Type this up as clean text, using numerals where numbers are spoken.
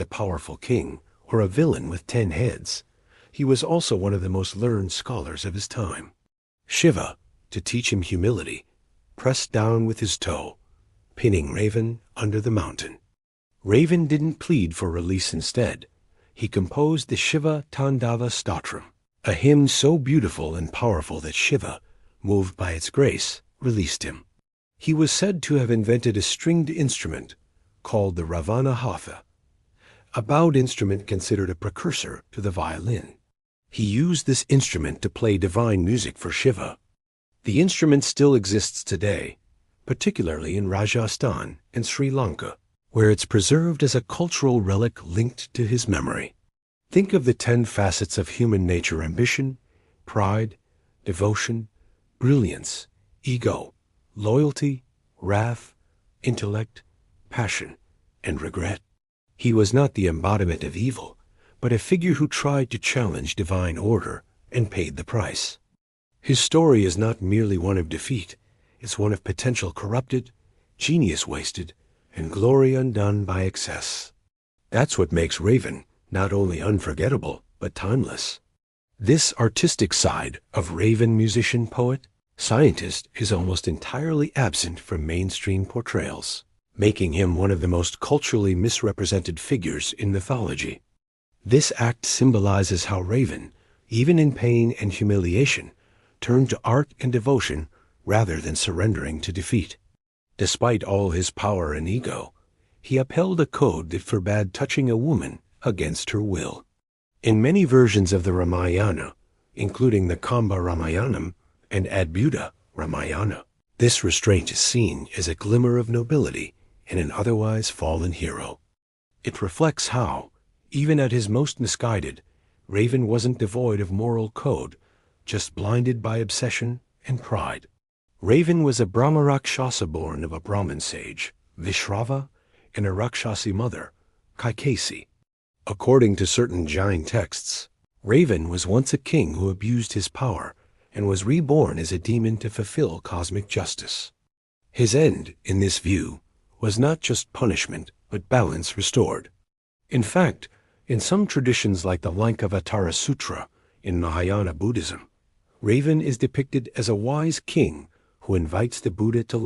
a powerful king or a villain with 10 heads. He was also one of the most learned scholars of his time. Shiva, to teach him humility, pressed down with his toe, pinning Ravan under the mountain. Ravan didn't plead for release instead. He composed the Shiva Tandava Stotram, a hymn so beautiful and powerful that Shiva, moved by its grace, released him. He was said to have invented a stringed instrument called the Ravana hatha, a bowed instrument considered a precursor to the violin. He used this instrument to play divine music for Shiva. The instrument still exists today, particularly in Rajasthan and Sri Lanka, where it's preserved as a cultural relic linked to his memory. Think of the 10 facets of human nature: ambition, pride, devotion, brilliance, ego, loyalty, wrath, intellect, passion, and regret. He was not the embodiment of evil, but a figure who tried to challenge divine order and paid the price. His story is not merely one of defeat, it's one of potential corrupted, genius wasted, and glory undone by excess. That's what makes Ravan not only unforgettable, but timeless. This artistic side of Ravan, musician, poet, scientist, is almost entirely absent from mainstream portrayals, making him one of the most culturally misrepresented figures in mythology. This act symbolizes how Ravan, even in pain and humiliation, turned to art and devotion rather than surrendering to defeat. Despite all his power and ego, he upheld a code that forbade touching a woman against her will. In many versions of the Ramayana, including the Kamba Ramayanam and Adbhuta Ramayana, this restraint is seen as a glimmer of nobility in an otherwise fallen hero. It reflects how, even at his most misguided, Ravan wasn't devoid of moral code, just blinded by obsession and pride. Ravan was a Brahma Rakshasa born of a Brahmin sage, Vishrava, and a Rakshasi mother, Kaikesi. According to certain Jain texts, Ravan was once a king who abused his power and was reborn as a demon to fulfill cosmic justice. His end, in this view, was not just punishment, but balance restored. In fact, in some traditions like the Lankavatara Sutra in Mahayana Buddhism, Ravan is depicted as a wise king who invites the Buddha to